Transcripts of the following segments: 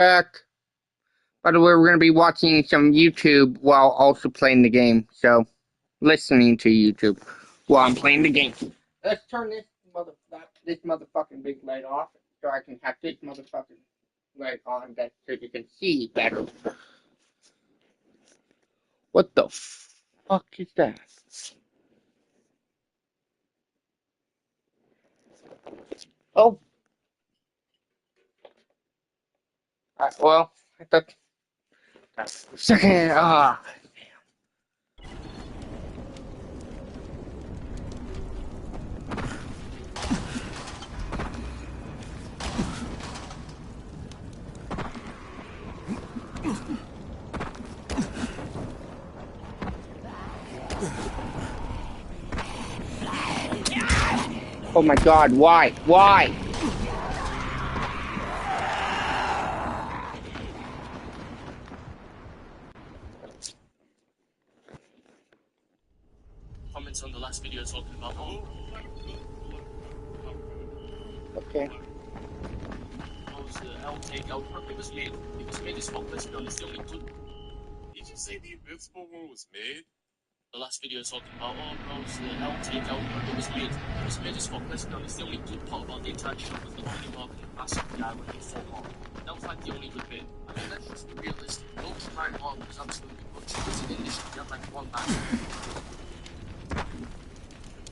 Back. By the way, we're going to be watching some YouTube while also playing the game. So, listening to YouTube while I'm playing the game. Let's turn this motherfucking big light off so I can have this motherfucking light on that so you can see better. What the fuck is that? Oh. Well, I thought. Second. Oh my god, why? Why? Comments on the last video talking about Okay. It was made. It was made as hopeless, but it's the only good. Did you say the Invincible one was made? The last video talking about the L takeout. It was made. It was made as hopeless, but it's the only good part about the entire show was the only mark and the massive guy when he fought on. That was like the only good bit. I mean, let's just be realistic. Loki Reinhardt was absolutely butchered in this. He had like one match.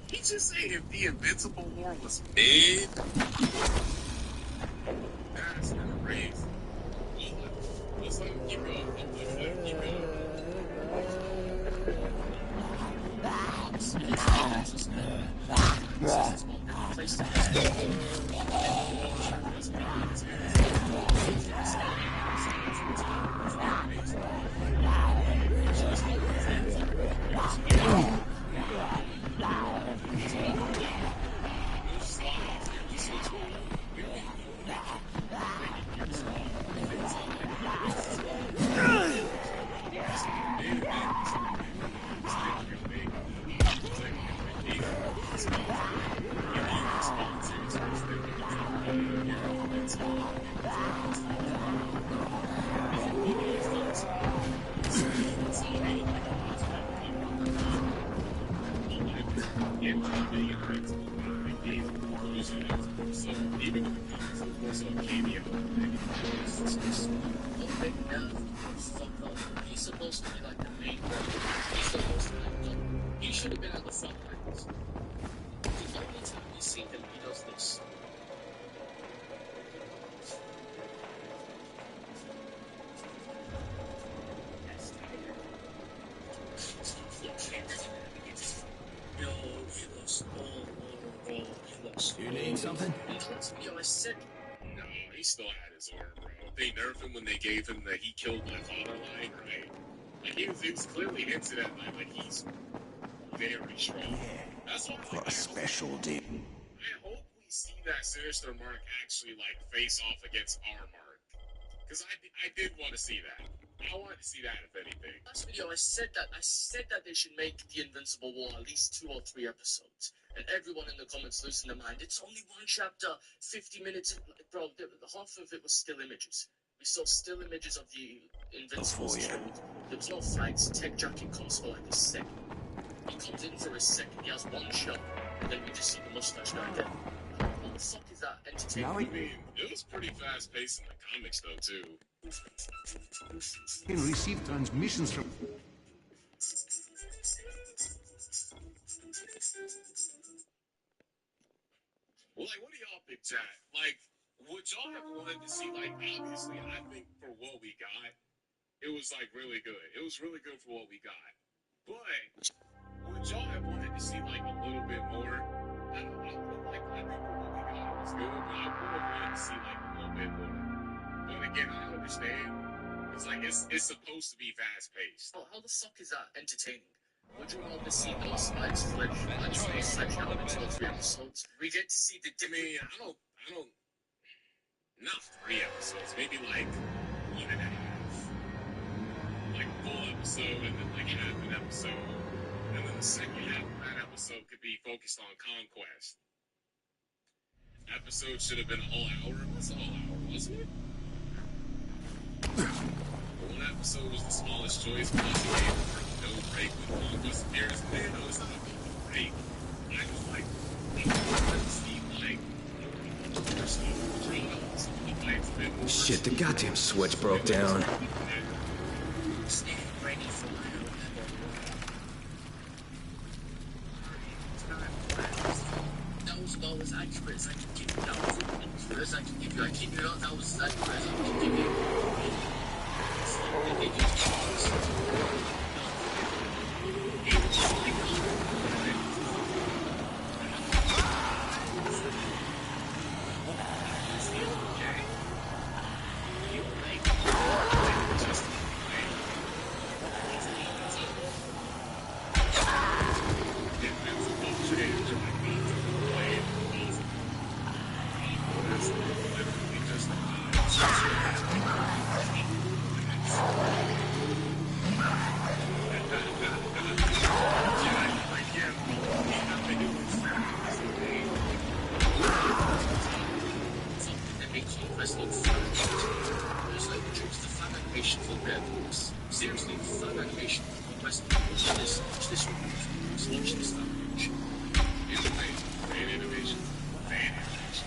Did you say if the Invincible War was made? That's crazy. Let's let him keep going. Let's let him keep going. He's supposed to be like the main character. He's supposed to be he should have been at the front lines. The only time you see him, he does this. No, he lost. Oh, he lost. You need something? I said. No, he still had his arm, bro. They nerfed him when they gave him the he killed my father line, right? Like, he was clearly hinted at, like he's very strong. Yeah, That's what got a special deal. I hope we see that Sinister Mark actually, like, face off against our Mark. Because I did want to see that. I wanted to see that, if anything. Last video, I said that they should make the Invincible War at least 2 or 3 episodes. And everyone in the comments losing their mind. It's only one chapter, 50 minutes. Bro, half of it was still images. We saw still images of the Invincibles killed. There was no fights. Tech Jacket comes for like a second. He comes in for a second. He has one shot. And then we just see the mustache guy again. What the fuck is that entertaining? I mean, it was pretty fast-paced in the comics, though, too. Can receive transmissions from. Well, like, what do y'all think, chat? Like, would y'all have wanted to see, like, obviously, I think for what we got, it was, like, really good. It was really good for what we got. But, would y'all have wanted to see, like, a little bit more? I think for what we got, it was good, but I would have wanted to see, like, a little bit more. But again, I understand. It's like, it's supposed to be fast-paced. Oh, how the fuck is that entertaining? Would you rather see those sledge elements in 3 episodes? We get to see the I mean, I don't, not 3 episodes, maybe like 1.5. Like full episode and then like half an episode. And then the second half of that episode could be focused on Conquest. Episode should have been a whole hour. It was a whole hour, wasn't it? episode was the smallest choice because he gave no break with Conquest appears. Man, no, it's not a break. I was like, let's see, like, Shit, the goddamn switch broke down. Stand ready for that was about as accurate as I could give you. That was as accurate as I could give you. I kid you not, that was as accurate as I could give you. Seriously, fun animation. Watch this one. Just watch this animation. Fan animation. Fan animation.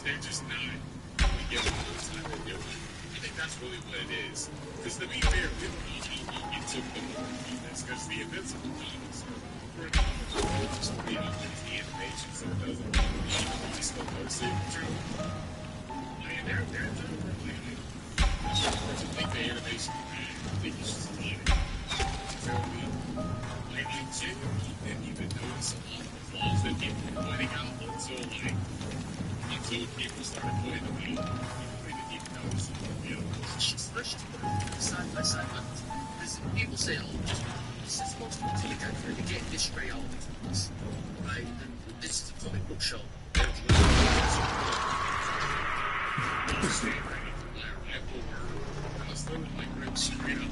They're just not really giving them the time to do it. I think that's really what it is. Because to be fair, we don't know he took the more defense because the Invincible comics were not just the animation, so it doesn't really still notice it. True. And they're really good. I just think the animation, I think it's just fine. You feel me? Like, I genuinely didn't even notice a lot of the flaws that people were pointing out until people started putting them in. They didn't even notice it. Let's just put it side by side. Because people say, oh, this is supposed to be take accurate. You're getting this straight out of this. Right? This is a comic book show. I was literally like real straight up.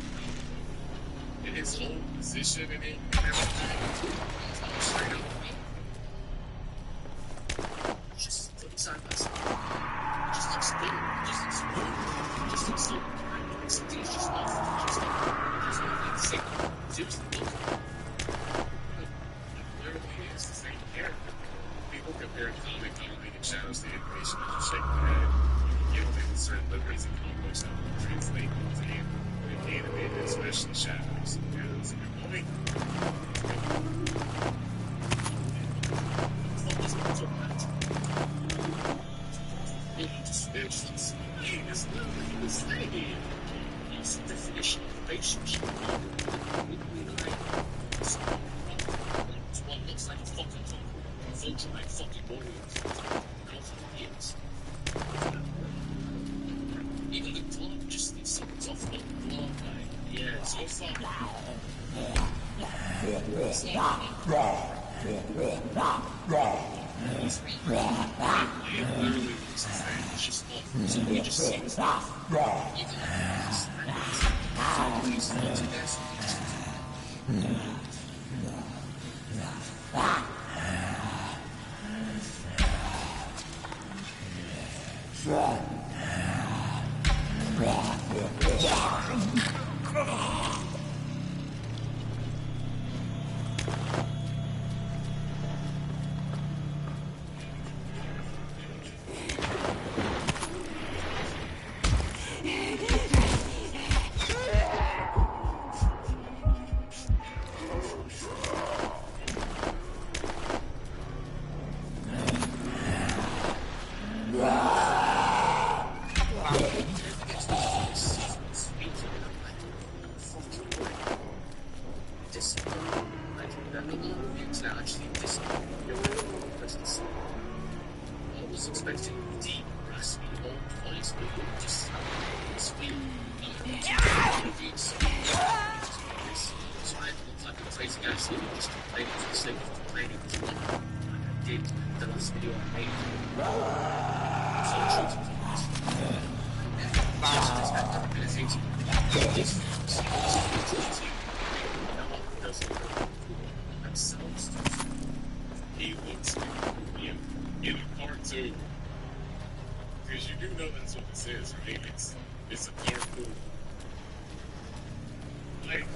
And his whole position and everything. Straight up. Just put it side by side. Just explain. Just explain. Just explain. Something's just off. Just there's nothing to say. Seriously, look. Literally is the same character. People compare comic and shadows to animation. I just shake my head. You know, there's certain liberties in comic books that will translate to animated, especially shadows. Yeah, that's a good point. It's literally the same. It's the definition of relationship. One looks like a fucking tongue. Vulture like fucking warriors. Yes. Even the glove just seems off the glove. Like, yeah, so far. Literally looks the same. It's just off. So we just see this. Even expecting deep, raspy, old voice, but you just sweet. So I look like a crazy guy, so you just complain for the sake of complaining. Like I did the last video I made. So true to this. He looks in a cartoon. Because you do know that's what this is, right? It's a cartoon. Like,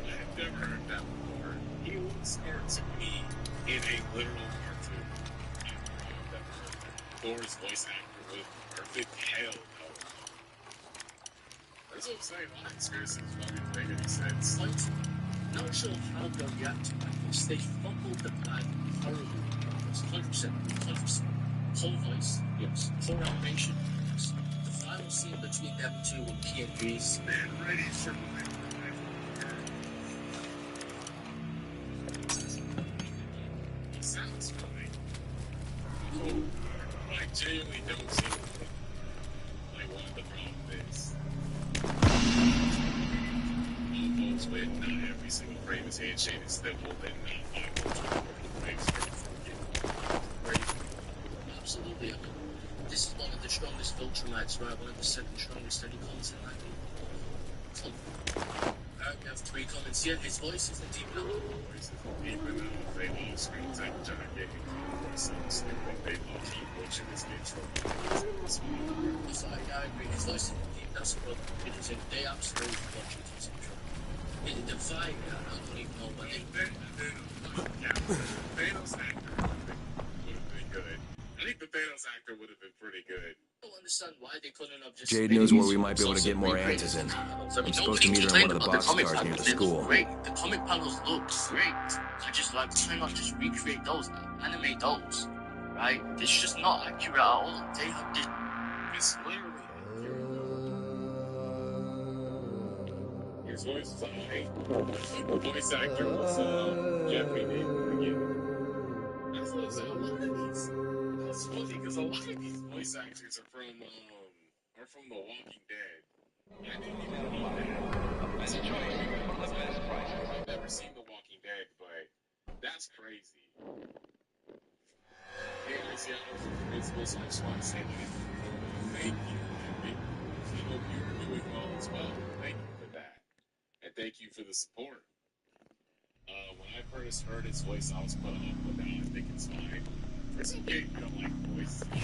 I've never heard that before. He looks cartoony in a literal cartoon. I've never heard that. Thor's voice actor would have perfect hell no. That's what I'm saying. My conspiracies fucking make any sense. Like, not sure how they'll react to this. They fumbled the bag horribly. It's 100%. Whole voice, yes. Whole animation, yes. The final scene between them two and PNB's Man, ready for my It sounds fine. I genuinely don't see like what the problem is. All folks with not every single frame is handshake is simple and not five folks absolutely. I mean, this is one of the strongest Viltrumites, right? One of the second strongest any content I think. So, we have 3 comments here. His voice isn't deep enough. They all screen time John getting so stupid. They all keep watching this game from So I agree. His voice isn't deep enough, but it is they absolutely watch it. The fight, I don't even know what they Thanos actor would have been good. I think the Thanos actor would have been pretty good. I don't understand why they couldn't have just. Jade knows where we might be able to get more answers in. I'm supposed to meet her in one of the boxcars near the school. Great. The comic panels look great. So just like, why not just recreate those, animate those, right? It's just not accurate at all. They have this. It's literally his voice was alright. The voice actor was Jeffrey Dean. That's what I'm saying. That's funny because a lot of these voice actors are from The Walking Dead. I didn't even know that. I've never seen The Walking Dead, but that's crazy. Hey, Luciano, from Principles, I just want to say thank you. I hope you're doing well as well. Thank you for that. And thank you for the support. When I first heard his voice, I was put off, but now I think it's fine. It's okay if you don't like the voice. I think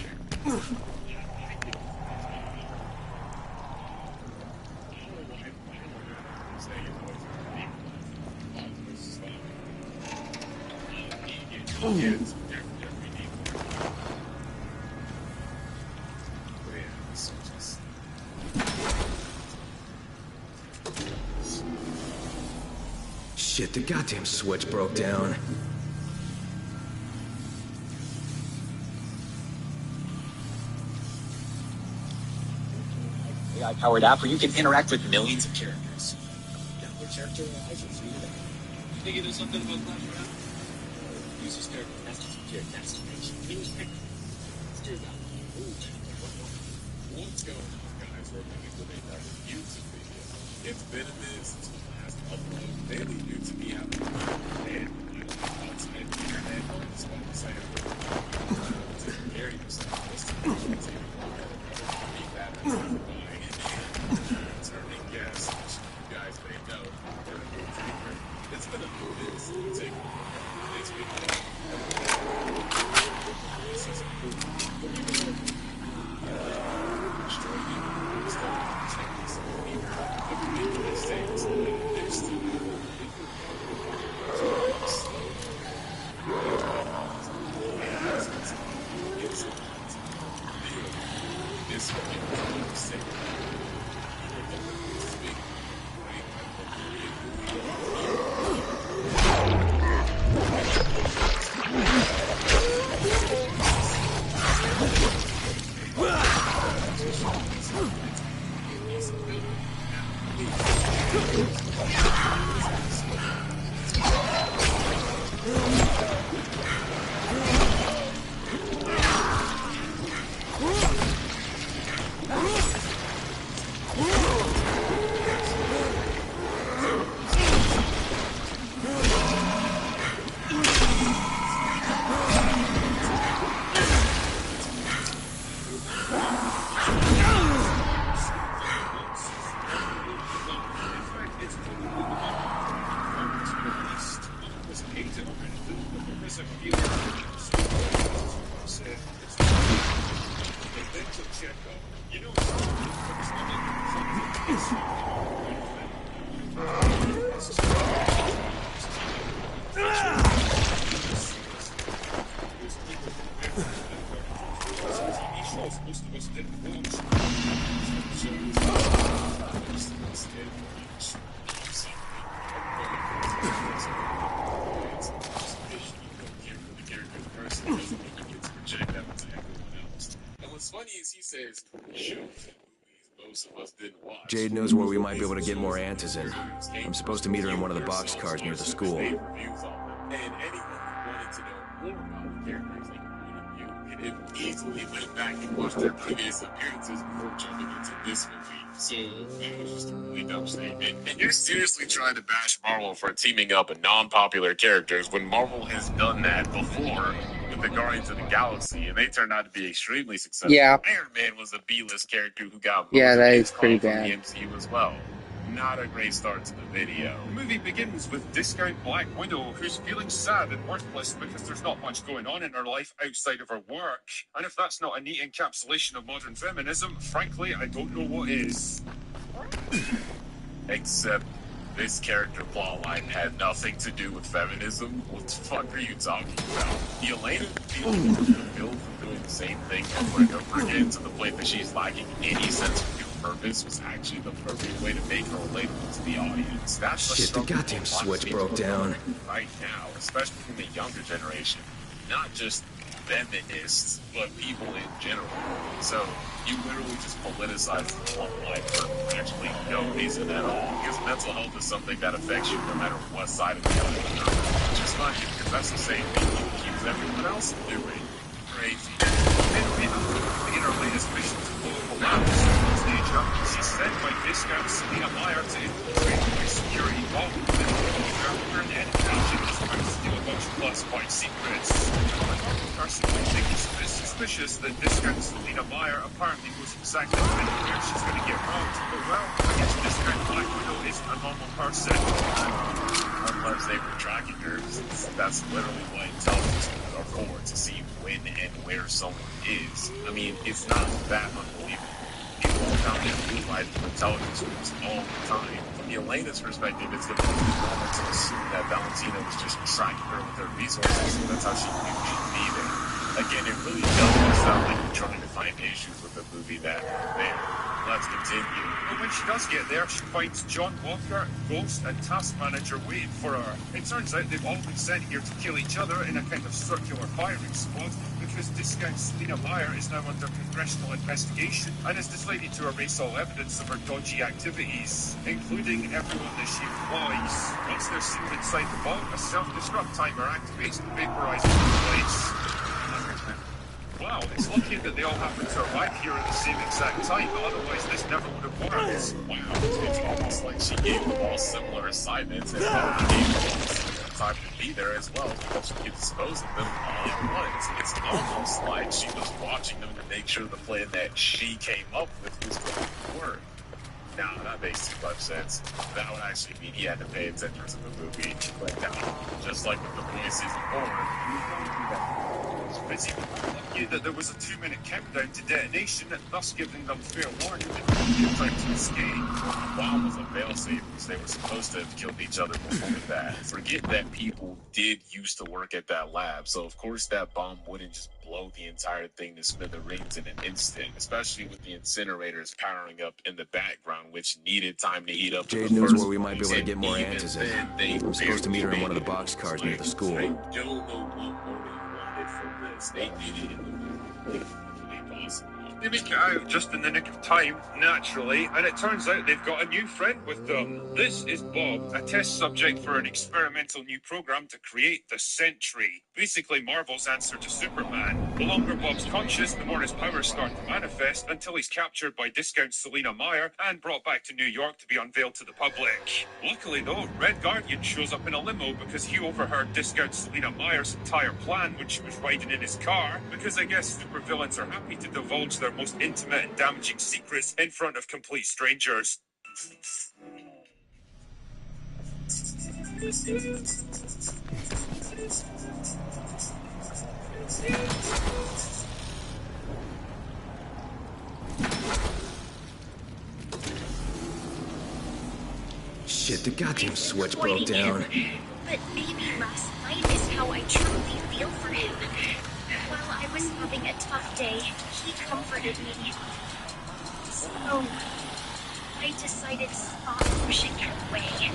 it's fine. I don't know why I'm saying his voice is deep, but his voice is fine. He gets definitely deep. But yeah, it's just... Shit, the goddamn switch broke down. AI-powered app where you can interact with millions of characters. Download character items. You think it is something about Clash Royale? Use this character. That's just your destination. Let's do that. What's going on, guys? We're looking for another YouTube video. It's been a minute since the last upload. Daily new to me out and outside the internet. That's what I'm saying. Take care of yourself. Be that turning guests, which you guys may know. It's been a minute since we take this video. This is cool. says shows and movies most of us didn't watch. Jade knows where we might be able to get more Antizin. I'm supposed to meet her in one of the boxcars near the school. And anyone who wanted to know more about the characters, could have easily went back and watched their previous appearances before jumping into this movie. So that was just a really dumb statement. And you're seriously trying to bash Marvel for teaming up with non-popular characters when Marvel has done that before with the Guardians of the Galaxy, and they turned out to be extremely successful. Yeah. Iron Man was a B-list character who got Yeah, that is from pretty the bad. MCU as well. Not a great start to the video. The movie begins with discount Black Widow, who's feeling sad and worthless because there's not much going on in her life outside of her work. And if that's not a neat encapsulation of modern feminism, frankly, I don't know what is. Except this character plotline had nothing to do with feminism. What the fuck are you talking about? Yelena feeling fulfilled from doing the same thing over and over again to the point that she's lacking any sense of purpose was actually the perfect way to make her relatable to the audience. That's Shit, the goddamn switch broke down. Right now, especially from the younger generation. Not just feminists, but people in general. So, you literally just politicize the plot line for actually no reason at all. Because mental health is something that affects you no matter what side of the other. Which is funny, because that's the same thing you accuse everyone else of doing. Crazy. In her latest mission to political labs, she's sent by discount Selena Meyer to infiltrate my security vault and her an education is trying to steal a bunch of classified secrets. A normal person might think it's a bit suspicious that discount Selena Meyer apparently knows exactly where she's going to get robbed, but well, I guess discount Black Widow isn't a normal person. Unless they were tracking her, since that's literally what intelligence are for, to see when and where someone is. I mean, it's not that unbelievable. People come and utilize intelligence groups all the time. From Yelena's perspective, it's the moment to assume that Valentina was just tracking her with her resources, so that's how she knew she'd be there. Again, it really doesn't sound like you're trying to find issues with the movie that are there. Let's continue. But when she does get there, she finds John Walker, Ghost, and Task Manager waiting for her. It turns out they've all been sent here to kill each other in a kind of circular firing squad, because discount Selena Meyer is now under congressional investigation and has decided to erase all evidence of her dodgy activities, including everyone that she employs. Once they're sealed inside the vault, a self-destruct timer activates to vaporize the place. Wow, it's lucky that they all happen to arrive here at the same exact time, otherwise this never would have worked. Wow, it's almost like she gave them all similar assignments and probably gave them all similar time to be there as well, because she could dispose of them all at once. It's almost like she was watching them to make sure the plan that she came up with was going to work. Now, that makes too much sense. That would actually mean he had to pay attention to the movie. Like that. Just like with The Boys Season 4. It's even lucky that there was a 2-minute countdown to detonation, thus giving them fair warning that they had time to escape. The bomb was a failsafe, because they were supposed to have killed each other before that. Forget that people did used to work at that lab, so of course that bomb wouldn't just blow the entire thing to smithereens in an instant, especially with the incinerators powering up in the background, which needed time to heat up. Jade knows where we might be able to get more Antizin. I'm supposed to meet her in one of the boxcars near the school. I don't know what more they wanted from this. They did it in the movie. Possible. They make it out just in the nick of time, naturally, and it turns out they've got a new friend with them. This is Bob, a test subject for an experimental new program to create the Sentry. Basically Marvel's answer to Superman. The longer Bob's conscious, the more his powers start to manifest, until he's captured by discount Selena Meyer and brought back to New York to be unveiled to the public. Luckily though, Red Guardian shows up in a limo because he overheard discount Selena Meyer's entire plan when she was riding in his car, because I guess supervillains are happy to divulge their most intimate and damaging secrets in front of complete strangers. Shit, the goddamn switch broke down. But maybe last night is how I truly feel for him. While I was having a tough day, he comforted me. So, I decided to stop pushing him away.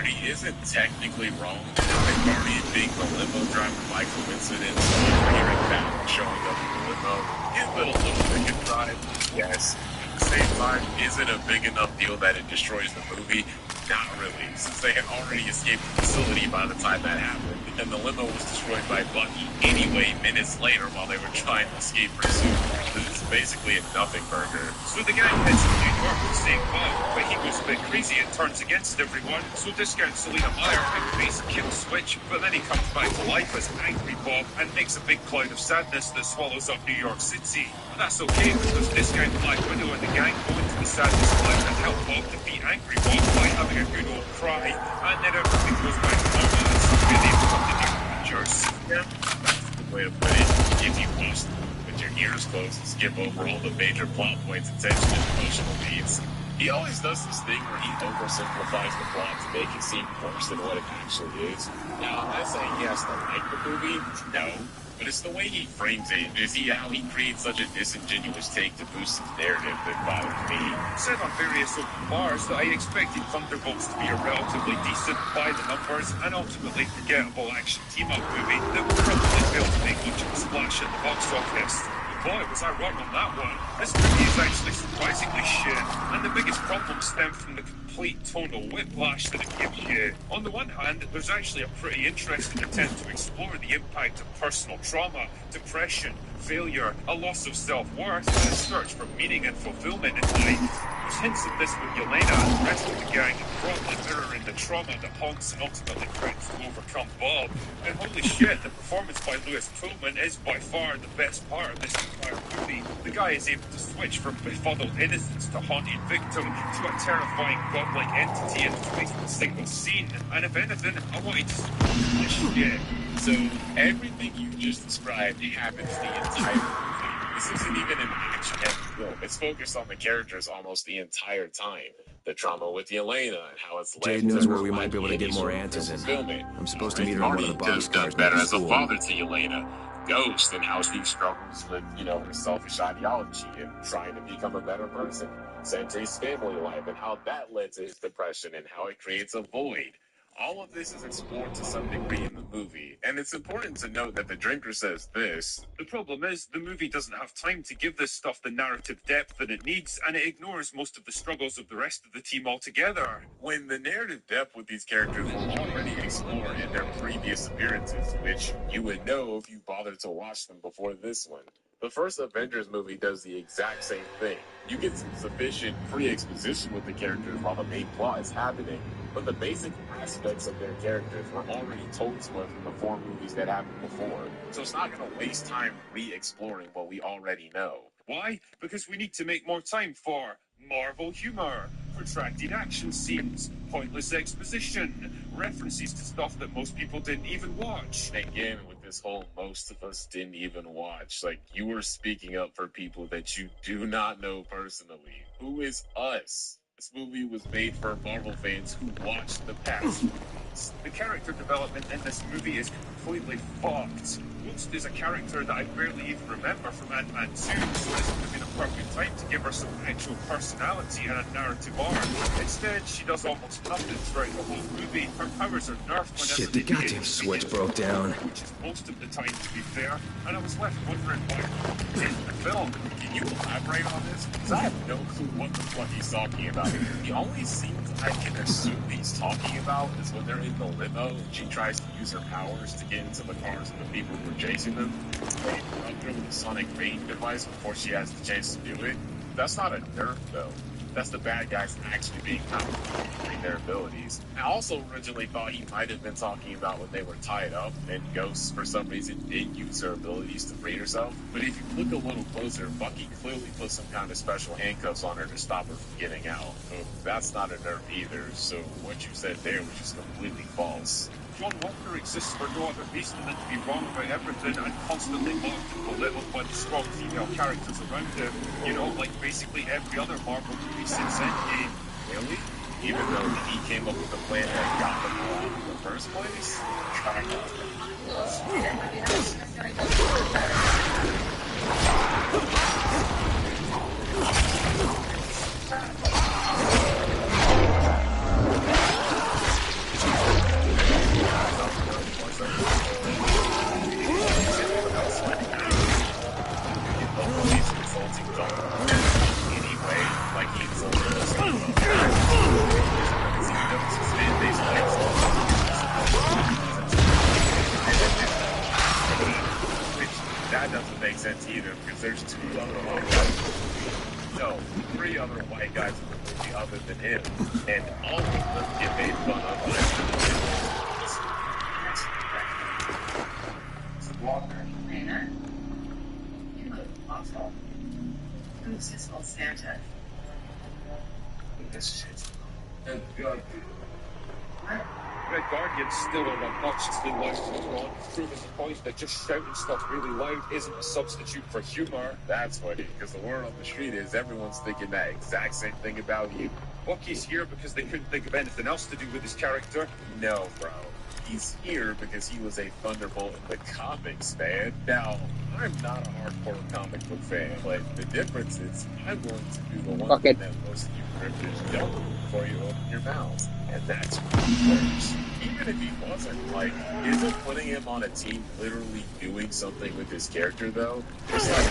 Marty isn't technically wrong. Like Marty being the limo driver by coincidence, hearing Batman showing up in the limo, give it a little bit of drive, yes. At the same time, is it a big enough deal that it destroys the movie? Not really, since they had already escaped the facility by the time that happened, and the limo was destroyed by Bucky anyway minutes later while they were trying to escape pursuit. This is basically a nothing burger. So the gang heads to New York with St. Bob, but he goes a bit crazy and turns against everyone, so discounts Selena Meyer and face kills Switch, but then he comes back to life as Angry Bob and makes a big cloud of sadness that swallows up New York City. But that's okay, because Discount, Black Widow and the gang go into the sadness cloud and help Bob defeat Angry Bob by having a good old cry, and then everything goes back to normal and someday they become the new Avengers. Yeah, that's the way to put it. If you watch with your ears closed and skip over all the major plot points, attention, and emotional beats, he always does this thing where he oversimplifies the plot to make it seem worse than what it actually is. Now, I'm not saying he has to like the movie, no. But it's the way he frames it. You see how he creates such a disingenuous take to boost his narrative that bothered me. Said on various open bars that I expected Thunderbolts to be a relatively decent, by-the-numbers, and ultimately forgettable action team-up movie that would probably fail to make much of a splash at the box office. Boy, was I wrong on that one. This movie is actually surprisingly shit, and the biggest problem stemmed from the complete tonal whiplash that it gives you. On the one hand, there's actually a pretty interesting attempt to explore the impact of personal trauma, depression, failure, a loss of self-worth, and a search for meaning and fulfillment in life. There's hints of this with Yelena and the rest of the gang, broadly mirroring the trauma that haunts and ultimately threatens to overcome Bob. And holy shit, the performance by Lewis Pullman is by far the best part of this entire movie. The guy is able to switch from befuddled innocence to haunted victim to a terrifying godlike entity in a single scene. And if anything, I wanted to see this shit. So, everything you just described happens the entire movie. This isn't even an action-heavy film. It's focused on the characters almost the entire time. The trauma with Yelena and how it's led Jade knows where we might be able to get more answers in. I'm supposed to meet her in one of the Marty does better as a father to Yelena. Ghost and how she struggles with, her selfish ideology and trying to become a better person. Sentry's family life and how that led to his depression and how it creates a void. All of this is explored to some degree in the movie, and it's important to note that the drinker says this. The problem is, the movie doesn't have time to give this stuff the narrative depth that it needs, and it ignores most of the struggles of the rest of the team altogether. When the narrative depth with these characters were already explored in their previous appearances, which you would know if you bothered to watch them before this one. The first Avengers movie does the exact same thing. You get some sufficient pre-exposition with the characters while the main plot is happening, but the basic aspects of their characters were already told to us in the 4 movies that happened before, so it's not going to waste time re-exploring what we already know. Why? Because we need to make more time for Marvel humor, protracted action scenes, pointless exposition, references to stuff that most people didn't even watch. Again, with this whole most of us didn't even watch, like you were speaking up for people that you do not know personally. Who is us? This movie was made for Marvel fans who watched the past movies. The character development in this movie is completely fucked. Ghost is a character that I barely even remember from Ant-Man 2, so this would have been a perfect time to give her some actual personality and a narrative arc. Instead, she does almost nothing throughout the whole movie. Her powers are nerfed whenever Shit, the goddamn switch broke down. Which is most of the time, to be fair, and I was left wondering why in the film. Can you elaborate on this? Because I have no clue what the fuck he's talking about. The only scenes I can assume he's talking about is when they're in the limo and she tries to use her powers to get into the cars of the people who are chasing them. They run through the sonic rain device before she has the chance to do it. That's not a nerf, though. That's the bad guys actually being confident their abilities. I also originally thought he might have been talking about when they were tied up and Ghost, for some reason, didn't use her abilities to free herself. But if you look a little closer, Bucky clearly put some kind of special handcuffs on her to stop her from getting out. So that's not a nerf either, so what you said there was just completely false. John Walker exists for no other reason than to be wrong about everything and constantly mocked and belittled by the strong female characters around him. Like basically every other Marvel movie since Endgame. Really? Even though he came up with a plan that got them all out in the first place? That doesn't make sense either, because there's 2 other white guys. No, 3 other white guys in the movie other than him. And all of them get made fun of by Walker, Lena. You look awful. Who's this old Santa? this shit. What? Red Guardian's still on obnoxiously loud on, proving the point that just shouting stuff really loud isn't a substitute for humor. That's funny, because the word on the street is everyone's thinking that exact same thing about you. Bucky's here because they couldn't think of anything else to do with his character. No, bro. He's here because he was a Thunderbolt in the comics, man. Now, I'm not a hardcore comic book fan, but the difference is I'm going to do the one thing that most of you critters don't do before you open your mouths, and that's works. Even if he wasn't, like, isn't putting him on a team literally doing something with his character, though? It's like,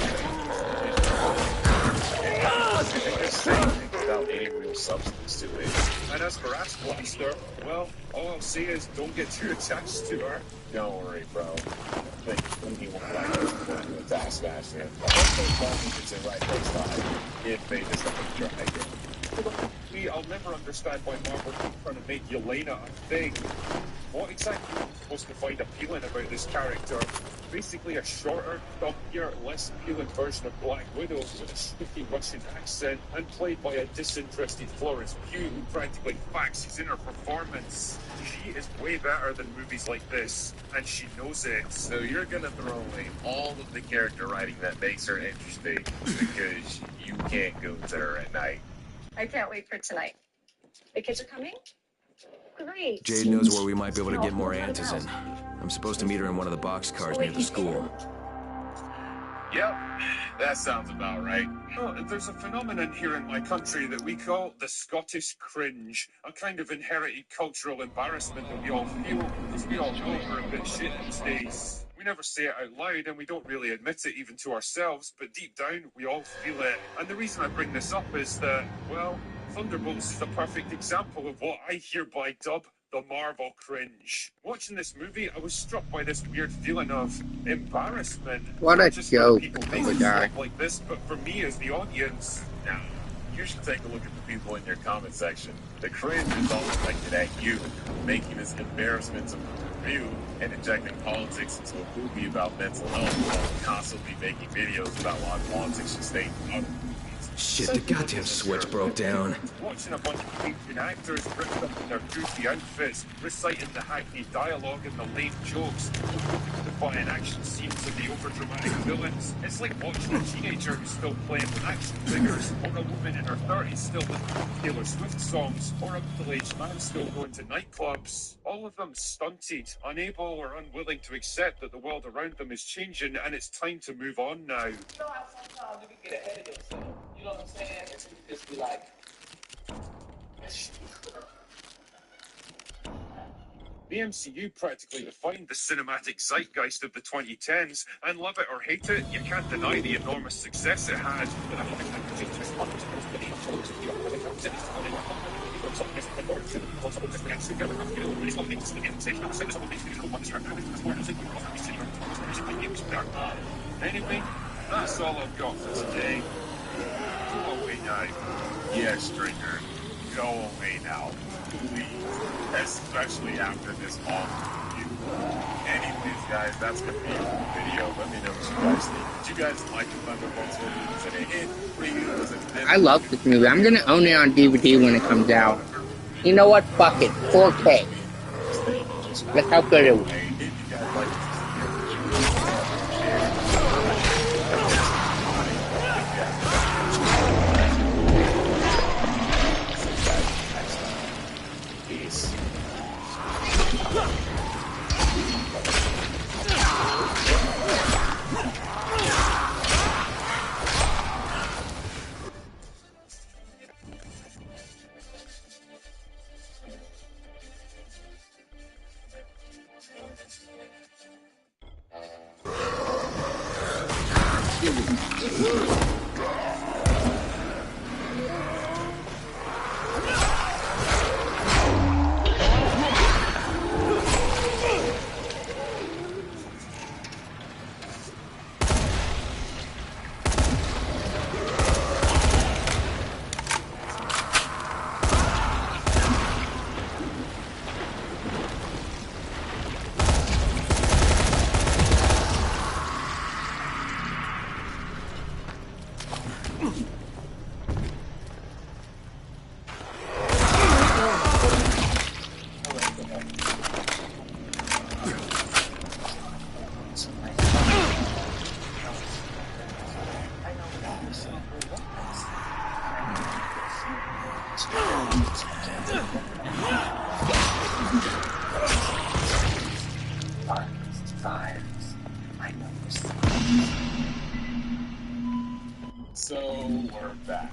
just saying things without any real substance to it. And as for Ash Blaster, well, all I'll say is don't get too attached to her. Don't worry, bro. I think anyone like this is going to attack Smash. As long as it's in right next time, it may just have to try again. I'll never understand why Marvel keep trying to make Yelena a thing. What exactly are you supposed to find appealing about this character? Basically a shorter, dumpier, less appealing version of Black Widow with a spooky Russian accent and played by a disinterested Florence Pugh who practically faxes in her performance. She is way better than movies like this, and she knows it. So you're gonna throw away all of the character writing that makes her interesting because you can't go to her at night. I can't wait for tonight. The kids are coming? Great. Jade knows where we might be able to get more antizin. I'm supposed to meet her in one of the boxcars near the school. Yep, that sounds about right. Oh, there's a phenomenon here in my country that we call the Scottish cringe, a kind of inherited cultural embarrassment that we all feel because we all know we're a bit shit these days. We never say it out loud and we don't really admit it even to ourselves, but deep down we all feel it. And the reason I bring this up is that, well, Thunderbolts is a perfect example of what I hereby dub the Marvel cringe. Watching this movie, I was struck by this weird feeling of embarrassment. What a Just joke people of making a guy. stuff like this, but for me as the audience, Now, you should take a look at the people in your comment section. The cringe is all directed at you, making this embarrassment to review and injecting politics into a movie about mental health while constantly making videos about why politics should stay out of movies. Shit, the goddamn switch broke down. Watching a bunch of featured actors ripped up in their goofy outfits, reciting the hackneyed dialogue and the lame jokes, defying action scenes and the overdramatic villains. It's like watching a teenager who's still playing with action figures, or a woman in her 30s still listening to Taylor Swift songs, or a middle-aged man still going to nightclubs. All of them stunted, unable or unwilling to accept that the world around them is changing and it's time to move on now. You know how sometimes you can get ahead of yourself. You know what I'm saying? And you just be like, the MCU practically defined the cinematic zeitgeist of the 2010s, and love it or hate it, you can't deny the enormous success it had. Anyway, that's all I've got for today. Go away now. Yes, Stringer, go away now, please. Especially after this awful review. Anyways, guys, that's gonna be it for the video. Let me know what you guys think. Did you guys like the Thunderbolts movie? Was it a hit for you? Was it I love this movie. I'm gonna own it on DVD when it comes out. You know what? Fuck it. 4K. Look how good it was. Hey, if you guys like this Peace. So we're back.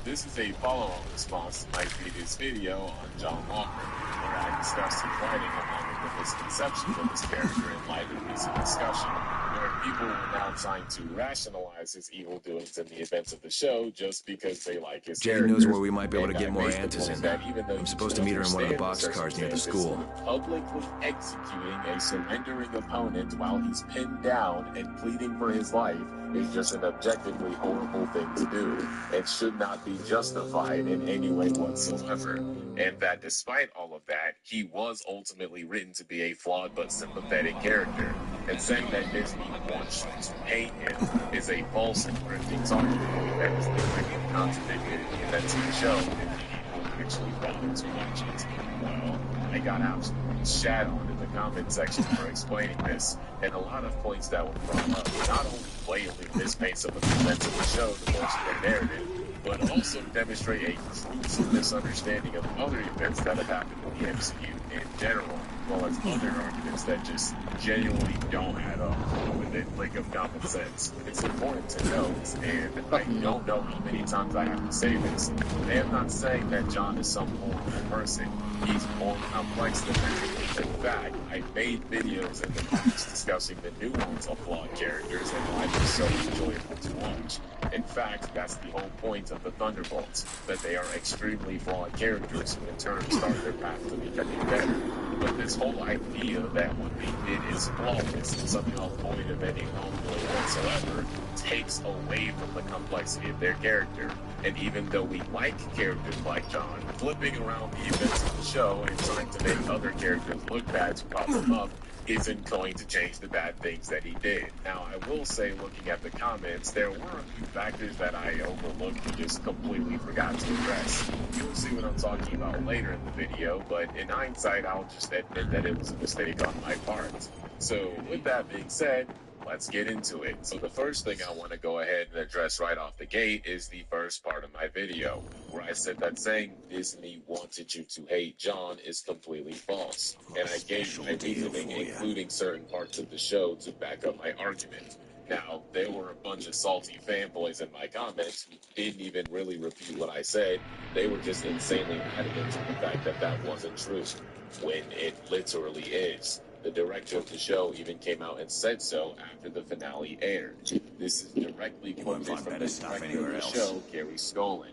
This is a follow-up response to my previous video on John Walker, where I discussed his writing along with the misconceptions of his character in light of recent discussion, where people were now trying to rationalize his evil doings in the events of the show just because they like his Jade character. knows where we might be able to And get I more made the answers point in. that even though I'm you supposed to can meet her in one of the understand boxcars near the school. publicly executing a surrendering opponent while he's pinned down and pleading for his life is just an objectively horrible thing to do and should not be justified in any way whatsoever. And that despite all of that, he was ultimately written to be a flawed but sympathetic character. And saying that Disney wants you to hate him is a false and grifting argument that is directly contradicted in the events of the show if people actually bother to watch it. Well, I got absolutely shat on in the comment section for explaining this, and a lot of points that were brought up not only blatantly mispaint some of the events of the show to bolster their narrative, but also demonstrate a gruesome misunderstanding of other events that have happened in the MCU in general, as well as other arguments that just genuinely don't add up with a lick of common sense. It's important to note, and I don't know how many times I have to say this, I am not saying that John is some horrible person. He's more complex than that. In fact, I made videos in the past discussing the nuance of flawed characters and why they're so enjoyable to watch. In fact, that's the whole point of the Thunderbolts, that they are extremely flawed characters who in turn start their path to becoming better. But this whole idea that what they did is flawless and somehow void of any wrongdoing whatsoever takes away from the complexity of their character. And even though we like characters like John, flipping around the events of the show and trying to make other characters look bad to prop them up isn't going to change the bad things that he did. Now, I will say, looking at the comments, there were a few factors that I overlooked and just completely forgot to address. You'll see what I'm talking about later in the video, but in hindsight, I'll just admit that it was a mistake on my part. So, with that being said, let's get into it. So the first thing I want to go ahead and address right off the gate is the first part of my video, where I said that saying Disney wanted you to hate John is completely false. And I gave my reasoning, including certain parts of the show, to back up my argument. Now, there were a bunch of salty fanboys in my comments who didn't even really refute what I said. They were just insanely adamant on the fact that that wasn't true, when it literally is. The director of the show even came out and said so after the finale aired. This is directly quoted from the director of the show, Gary Skolin.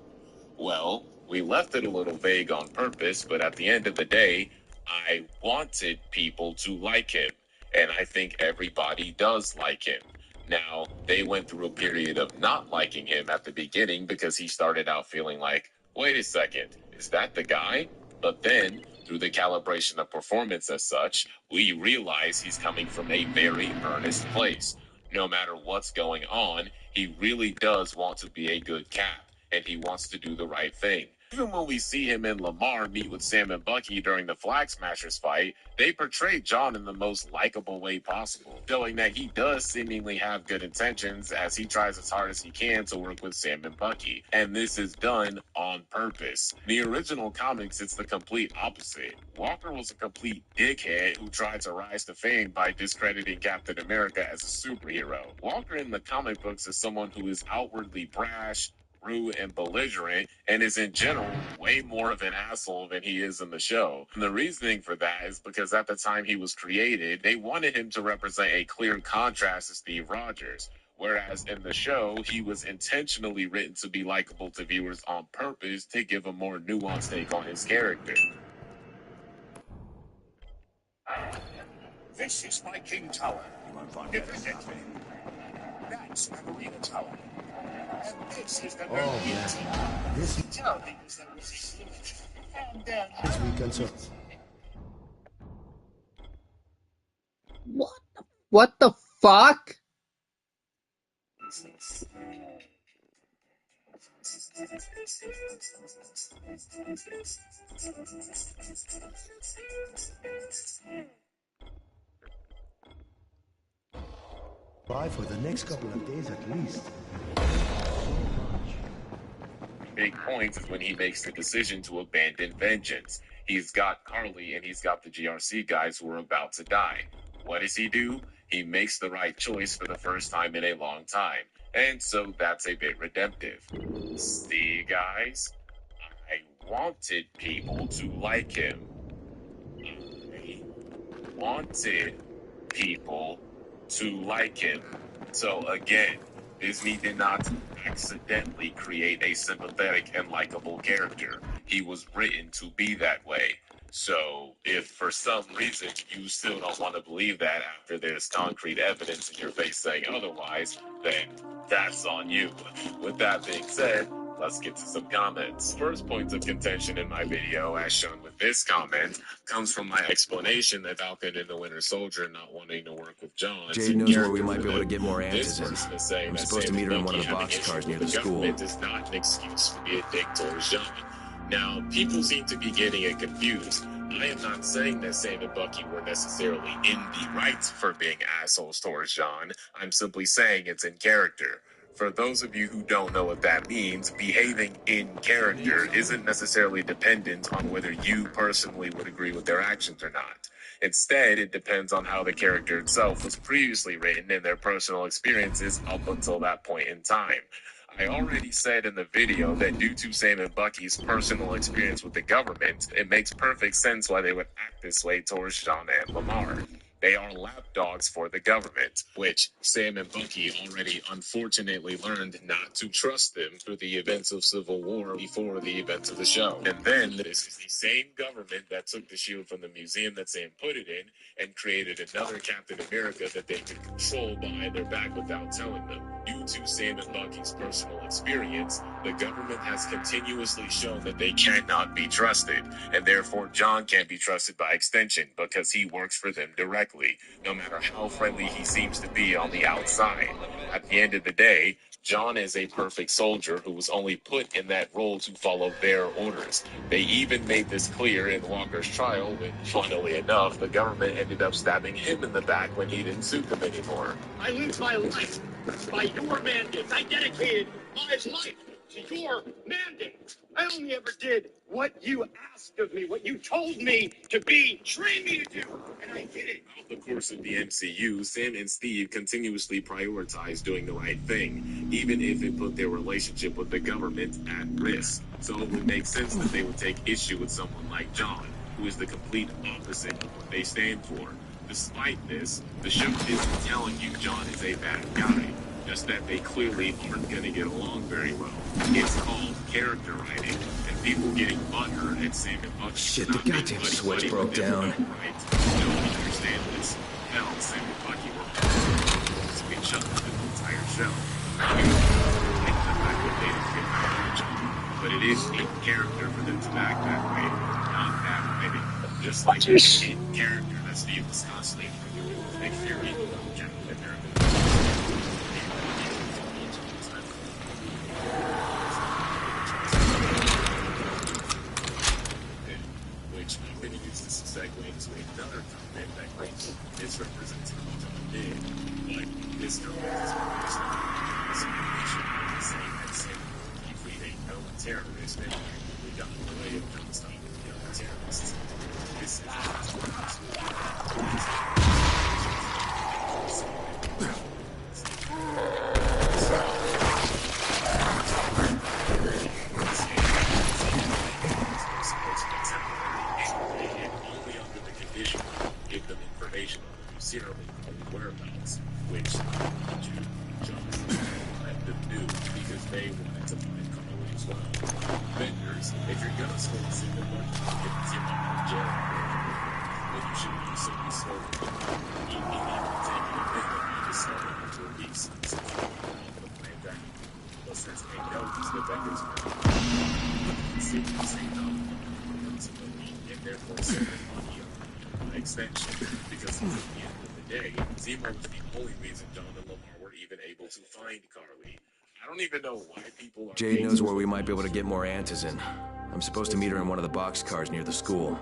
Well, we left it a little vague on purpose, but at the end of the day, I wanted people to like him, and I think everybody does like him. Now, they went through a period of not liking him at the beginning because he started out feeling like, wait a second, is that the guy? But then, through the calibration of performance as such, we realize he's coming from a very earnest place. No matter what's going on, he really does want to be a good Cap, and he wants to do the right thing. Even when we see him and Lamar meet with Sam and Bucky during the Flag Smashers fight, they portray John in the most likable way possible, showing that he does seemingly have good intentions as he tries as hard as he can to work with Sam and Bucky. And this is done on purpose. In the original comics, it's the complete opposite. Walker was a complete dickhead who tried to rise to fame by discrediting Captain America as a superhero. Walker in the comic books is someone who is outwardly brash, rude, and belligerent, and is in general way more of an asshole than he is in the show. And the reasoning for that is because at the time he was created, they wanted him to represent a clear contrast to Steve Rogers. Whereas in the show, he was intentionally written to be likable to viewers on purpose to give a more nuanced take on his character. This is my King Tower. Defend it. That's my Marina Tower. And this is the This Tell me, was that was and then weekend, sir. What the fuck? Bye for the next couple of days at least. Big point is when he makes the decision to abandon vengeance. He's got Carly and he's got the GRC guys who are about to die. What does he do? He makes the right choice for the first time in a long time. And so that's a bit redemptive. See, guys? I wanted people to like him. I wanted people to like him. So again, Disney did not accidentally create a sympathetic and likable character. He was written to be that way. So if for some reason you still don't want to believe that after there's concrete evidence in your face saying otherwise, then that's on you. With that being said, let's get to some comments. First point of contention in my video, as shown with this comment, comes from my explanation that Falcon and the Winter Soldier not wanting to work with John. Jade knows where we might be able to get more answers This in. person is saying I'm that supposed to Sam meet her in and one of the Bucky box having cars issues near with the school. government is not an excuse to be a dick towards John. Now, people seem to be getting it confused. I am not saying that Sam and Bucky were necessarily in the right for being assholes towards John. I'm simply saying it's in character. For those of you who don't know what that means, behaving in character isn't necessarily dependent on whether you personally would agree with their actions or not. Instead, it depends on how the character itself was previously written and their personal experiences up until that point in time. I already said in the video that due to Sam and Bucky's personal experience with the government, it makes perfect sense why they would act this way towards John and Lamar. They are lapdogs for the government, which Sam and Bucky already unfortunately learned not to trust them through the events of Civil War before the events of the show. And then this is the same government that took the shield from the museum that Sam put it in and created another Captain America that they could control behind their back without telling them. Due to Sam and Bucky's personal experience, the government has continuously shown that they cannot be trusted, and therefore John can't be trusted by extension because he works for them directly, no matter how friendly he seems to be on the outside. At the end of the day, John is a perfect soldier who was only put in that role to follow their orders. They even made this clear in Walker's trial when, funnily enough, the government ended up stabbing him in the back when he didn't sue them anymore. I lived my life by your mandates. I dedicated my life to your mandate. I only ever did what you asked of me, what you told me to be, trained me to do, and I did it. Throughout the course of the MCU, Sam and Steve continuously prioritized doing the right thing, even if it put their relationship with the government at risk. So it would make sense that they would take issue with someone like John, who is the complete opposite of what they stand for. Despite this, the show isn't telling you John is a bad guy, just that they clearly aren't going to get along very well. It's called character writing, and people getting butthurt at Sam and Bucky. Shit, the goddamn switch broke down. Right? Don't understand this. Hell, Sam and Bucky were supposed to be shut up the entire show. Take the fact that they didn't get back to John. But it is in character for them to act that way, not bad writing. Just like it's in character that Steve was constantly doing with Nick Fury, Captain America. Which I'm going to use this to segue into another comment that claims misrepresents what John did. But this comment is based on misinformation, saying that Sam he freed a known terrorist and we got in the way of John stopping the young terrorists. This is give them information on the serial whereabouts, which John let them do because they wanted to find Carly as well. Vendors, if you're gonna smoke a single bunch of get zero out of jail, then you should be simply smoking. Immediately taking a thing and you just sell it to a piece. So the plan that plus that's they know these the vendors are saying no, and therefore saving money on extension, because at the end of the day, Zemo was the only reason John and Lamar were even able to find Carly. I don't even know why people are. Jade knows where we might be able to get more antizin. I'm supposed to meet her in one of the boxcars near the school.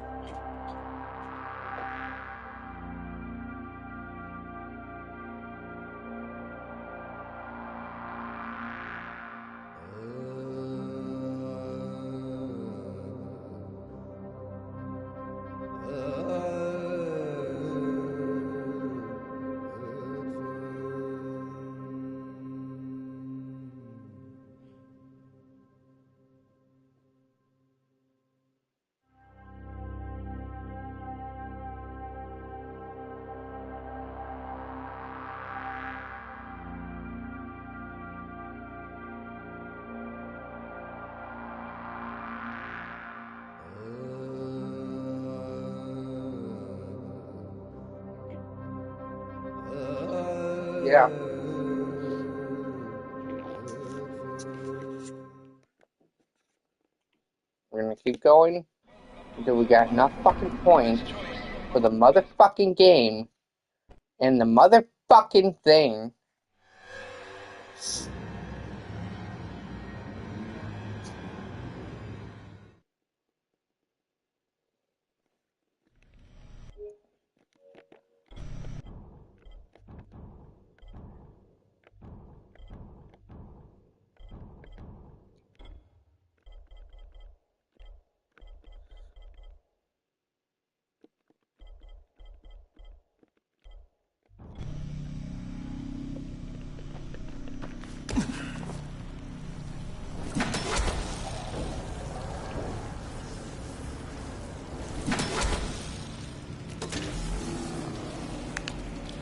Yeah. We're gonna keep going until we got enough fucking points for the motherfucking game and the motherfucking thing.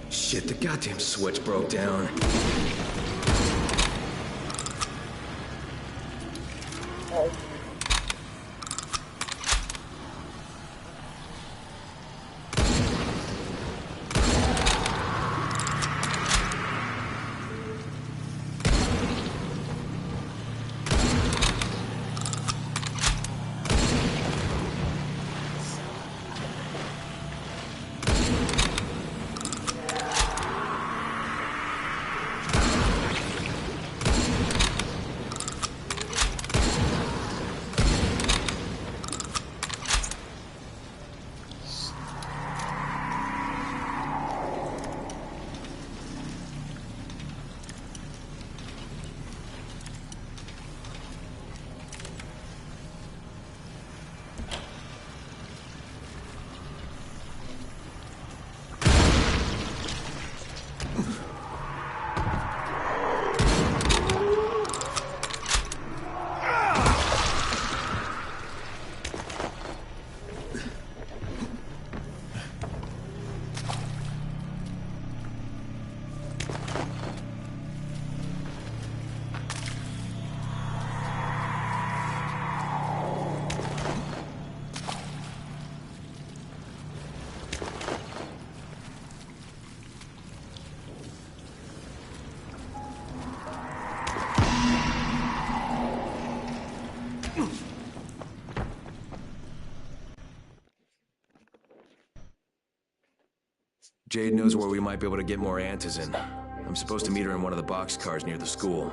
Shit, the goddamn switch broke down. Jade knows where we might be able to get more antizin. I'm supposed to meet her in one of the boxcars near the school.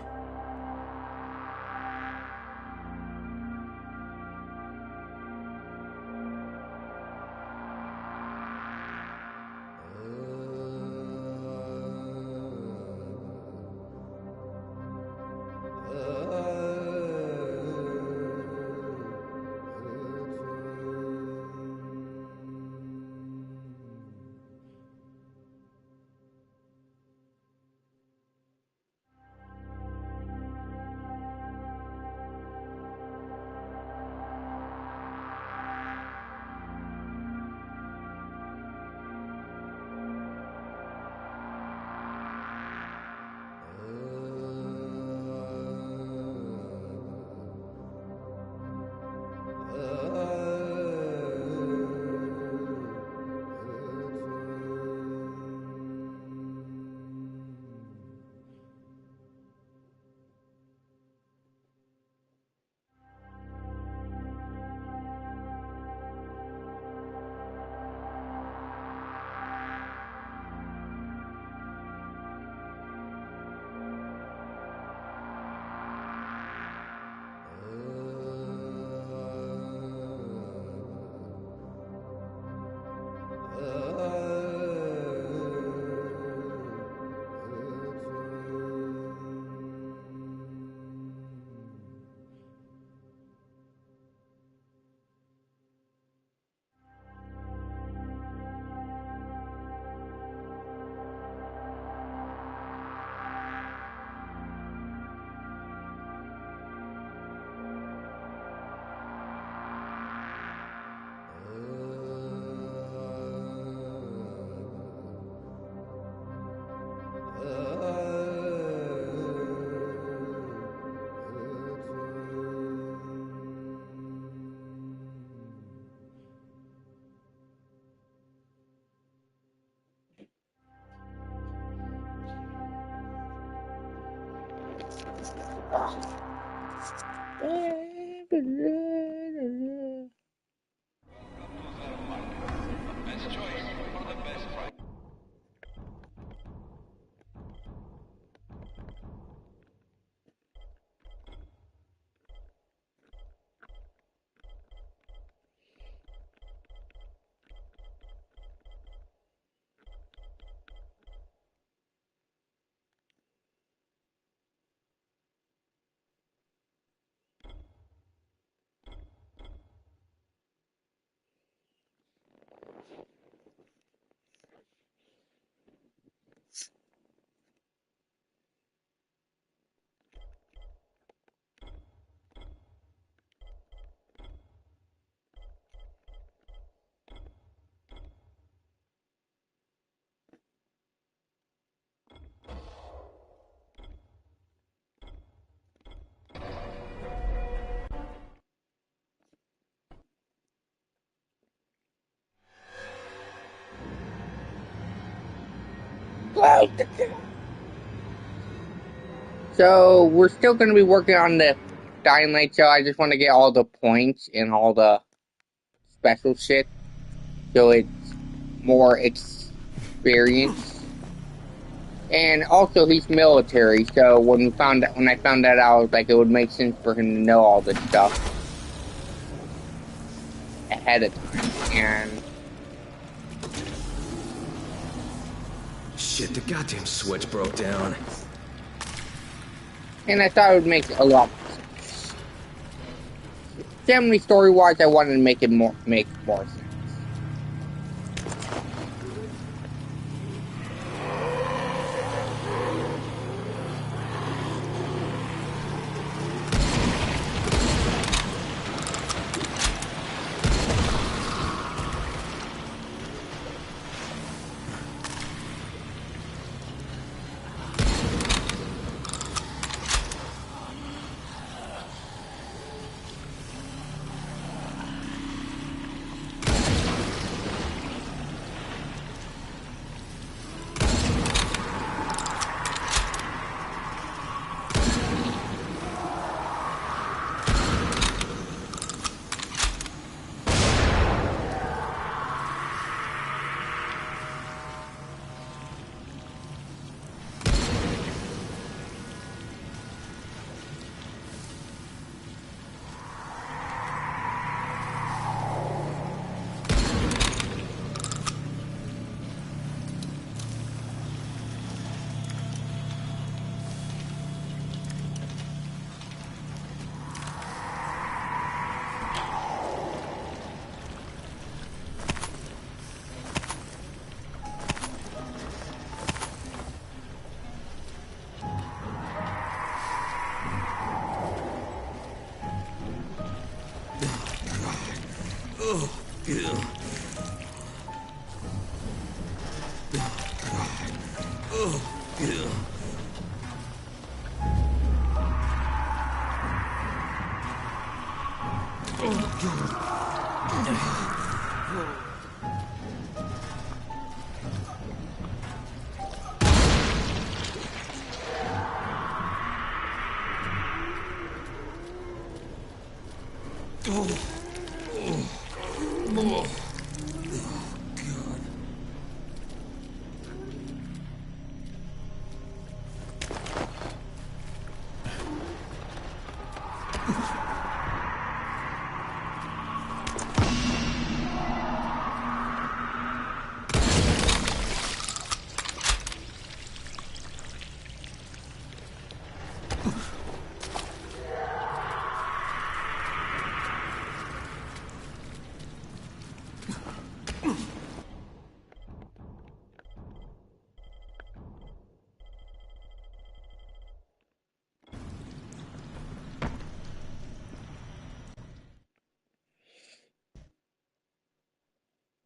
So we're still going to be working on the Dying Light show. I just want to get all the points and all the special shit, so it's more experience. And also, he's military, so when I found that out, I was like, it would make sense for him to know all this stuff ahead of time. And shit, the goddamn switch broke down. And I thought it would make a lot more sense. Generally, story-wise, I wanted to make more sense.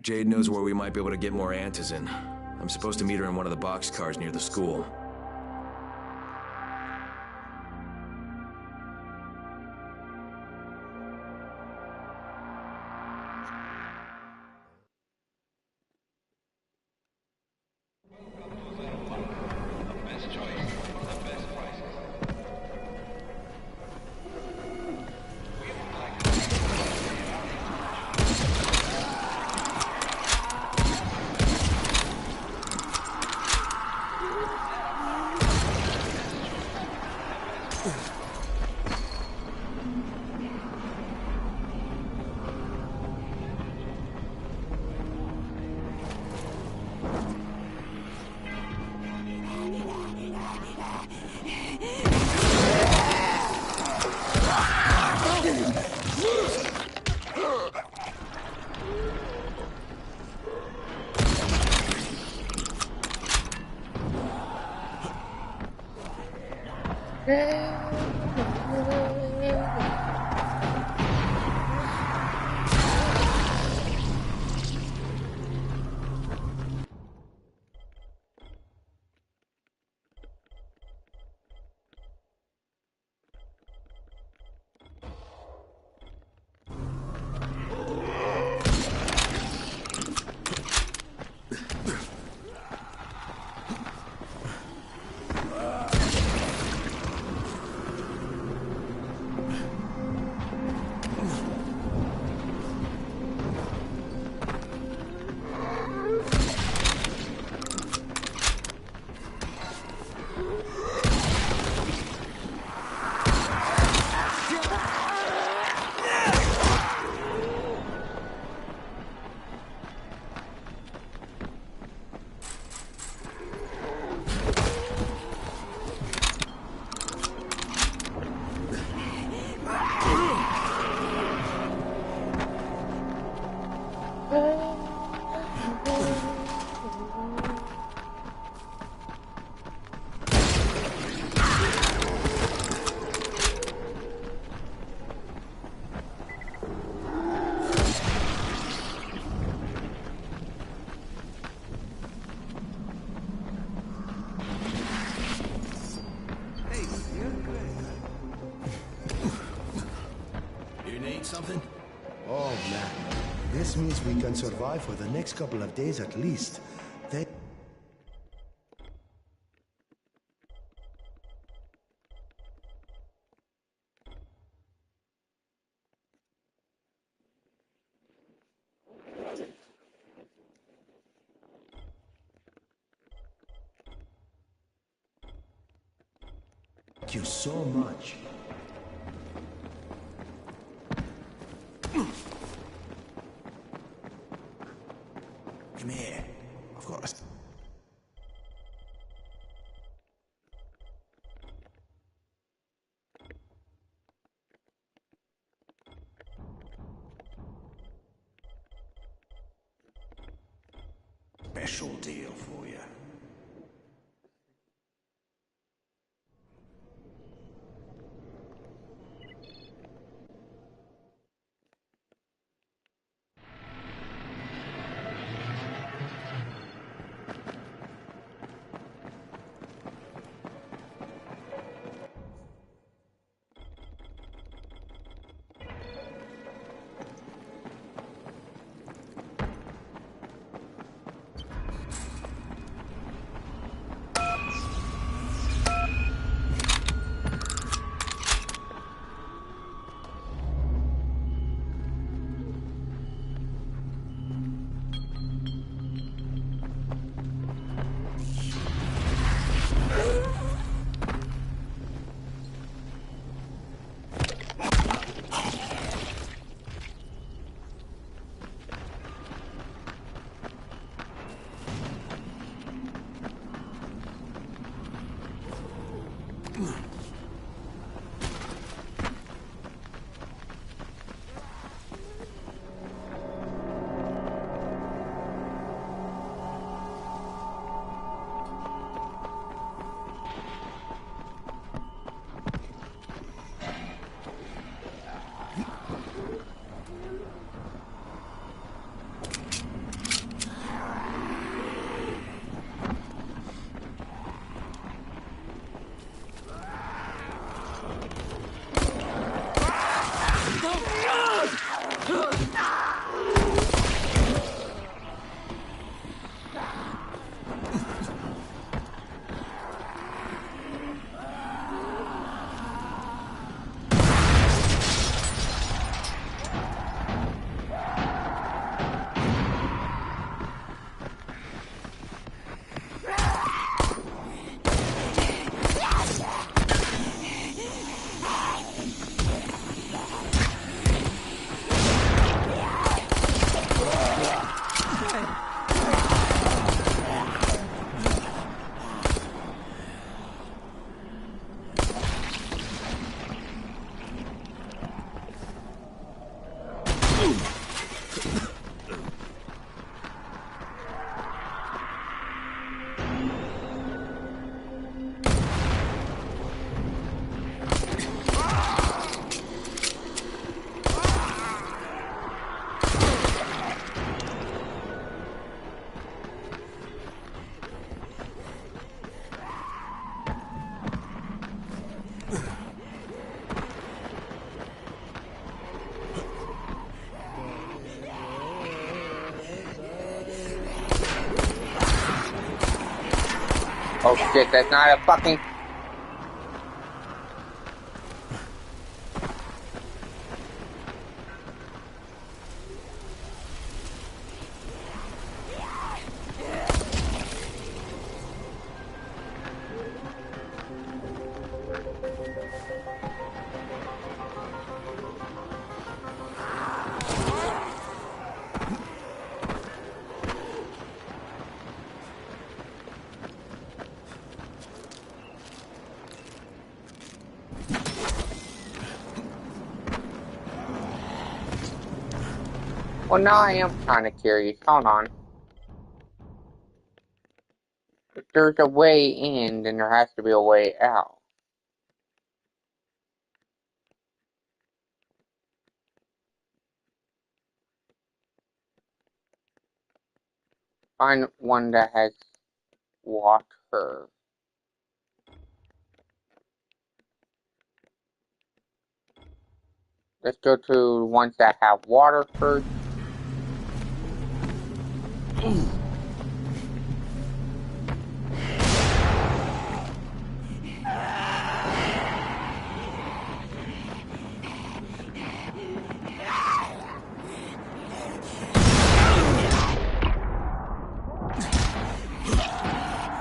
Jade knows where we might be able to get more antizin. I'm supposed to meet her in one of the boxcars near the school. Something? Oh man, this means we can survive for the next couple of days at least. They... Thank you so much. Come here. I've got a... special deal for you. Oh shit, that's not a fucking... Well, now I am kind of curious. Hold on. If there's a way in, then there has to be a way out. Find one that has water. Let's go to ones that have water first.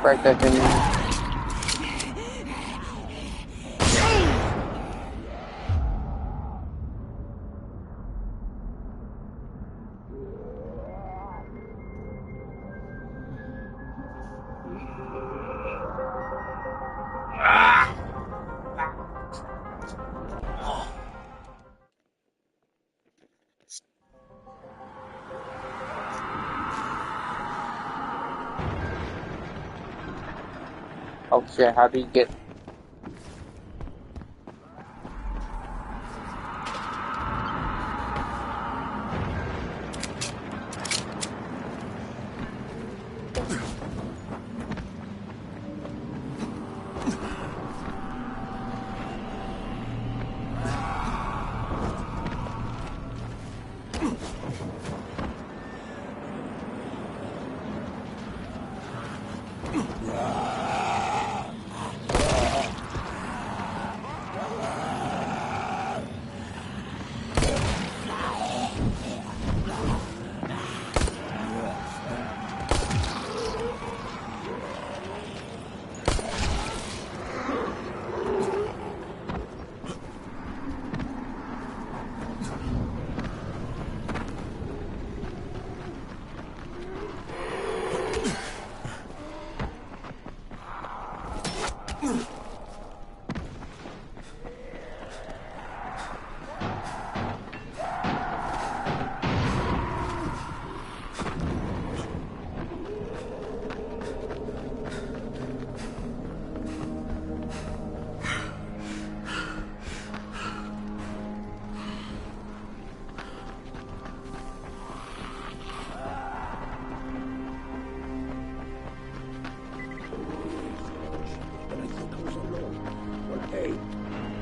Right there, oh shit, how do you get...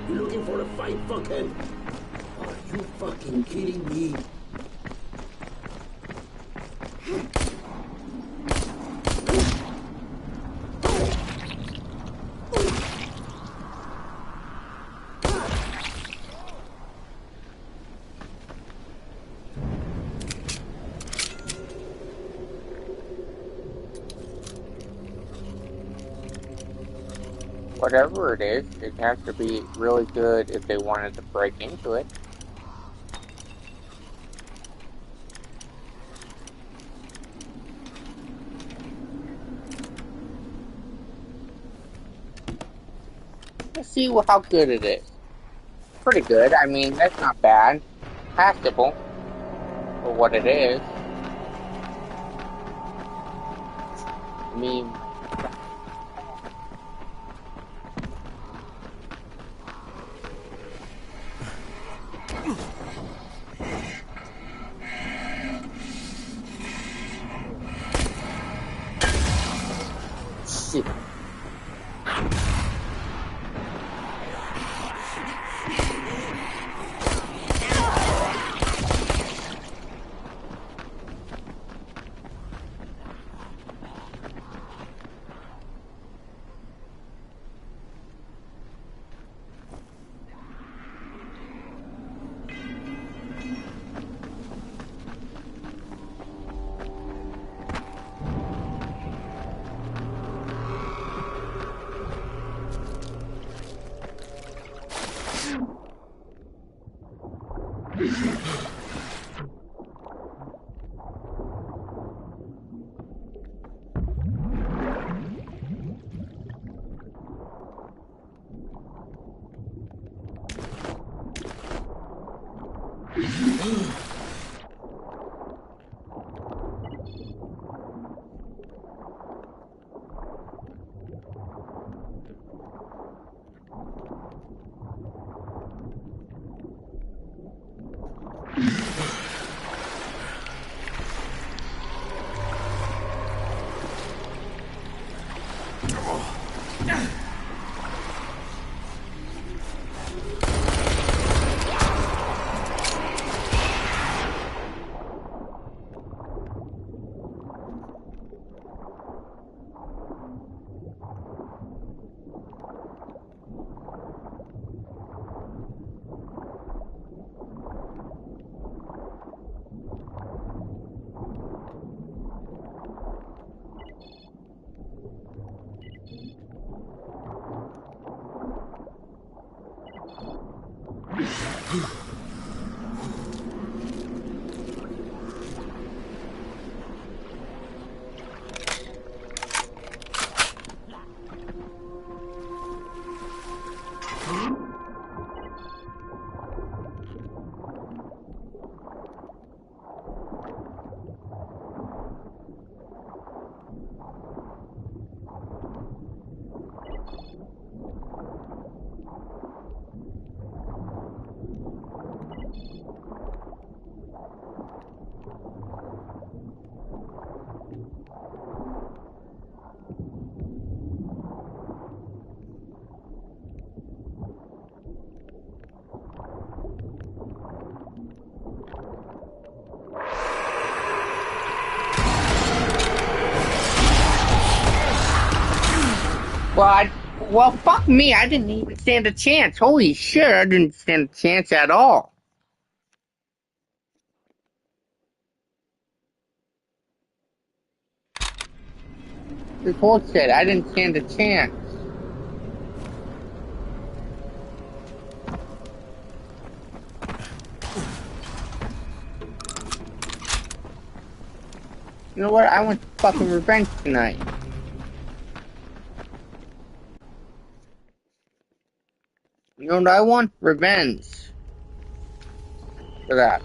You looking for a fight, fuckhead? Are you fucking kidding me? Whatever it is, it has to be really good if they wanted to break into it. Let's see how good it is. Pretty good. I mean, that's not bad. Passable for what it is. I mean... Shit. Well, fuck me. I didn't even stand a chance. Holy shit, I didn't stand a chance at all. This bullshit. I didn't stand a chance. You know what? I want fucking revenge tonight. You know what I want? Revenge. For that.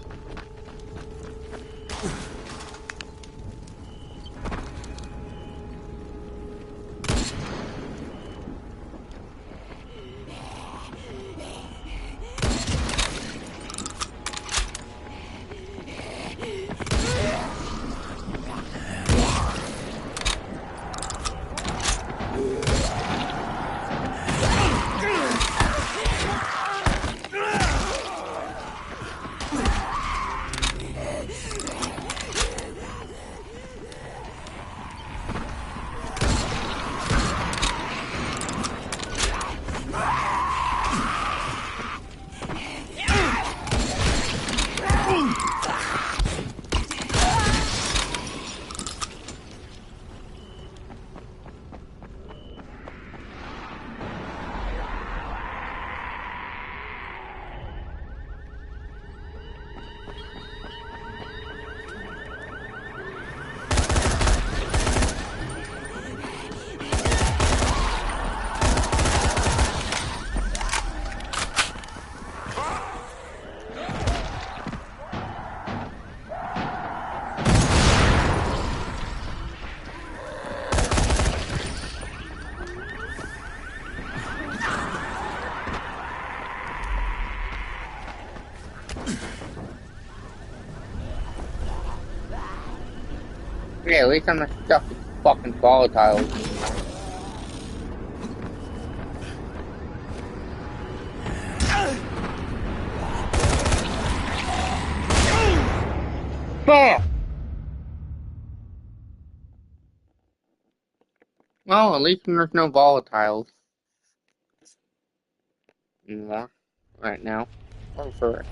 Yeah, at least I'm not stuck with fucking volatiles. Fuck! Well, at least there's no volatiles. Anymore. Right now. Or for it.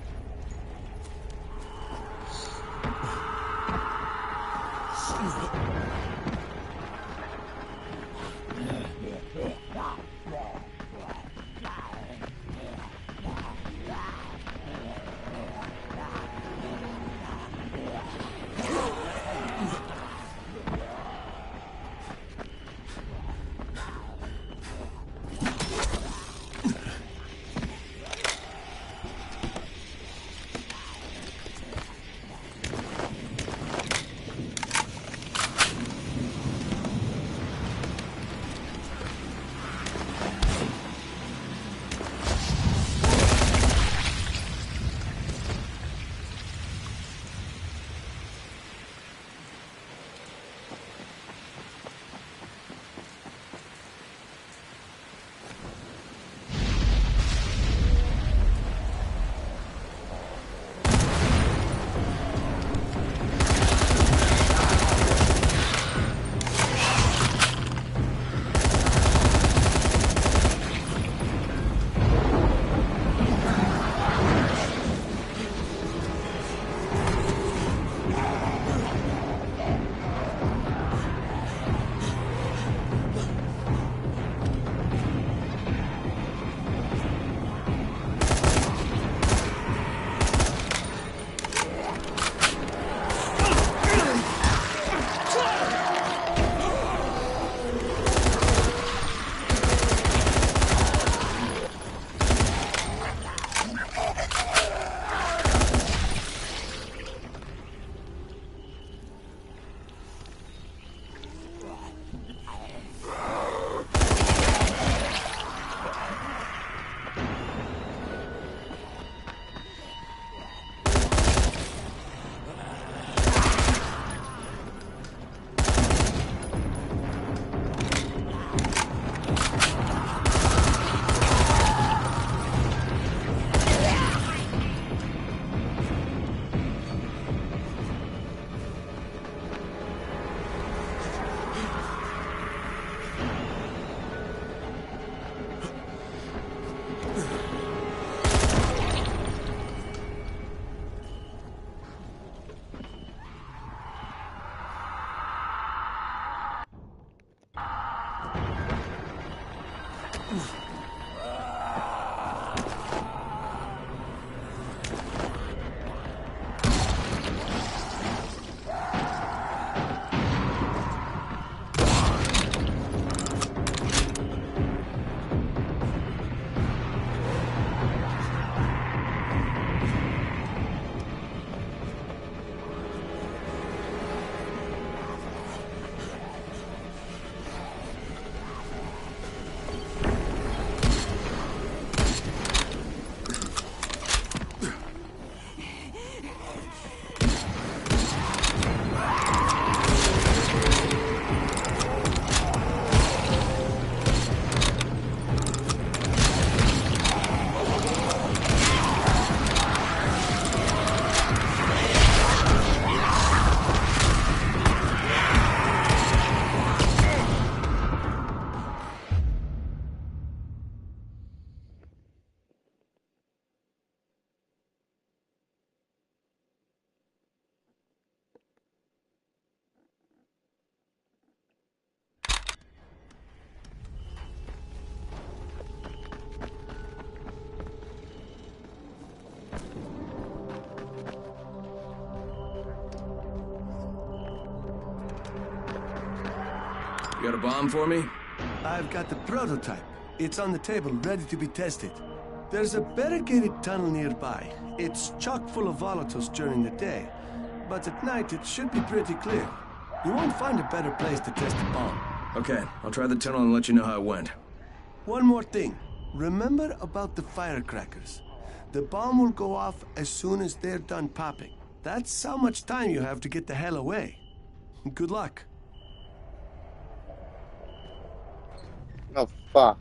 got a bomb for me? I've got the prototype. It's on the table, ready to be tested. There's a barricaded tunnel nearby. It's chock full of volatiles during the day, but at night it should be pretty clear. You won't find a better place to test the bomb. Okay, I'll try the tunnel and let you know how it went. One more thing. Remember about the firecrackers. The bomb will go off as soon as they're done popping. That's how much time you have to get the hell away. Good luck. Oh, fuck.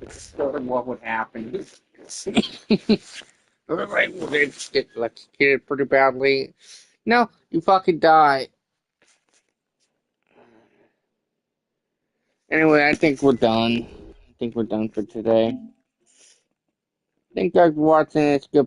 Sort of what would happen. Alright, well, let's get electrocuted pretty badly. No, you fucking die. Anyway, I think we're done. I think we're done for today. Thank you guys for watching. It's good.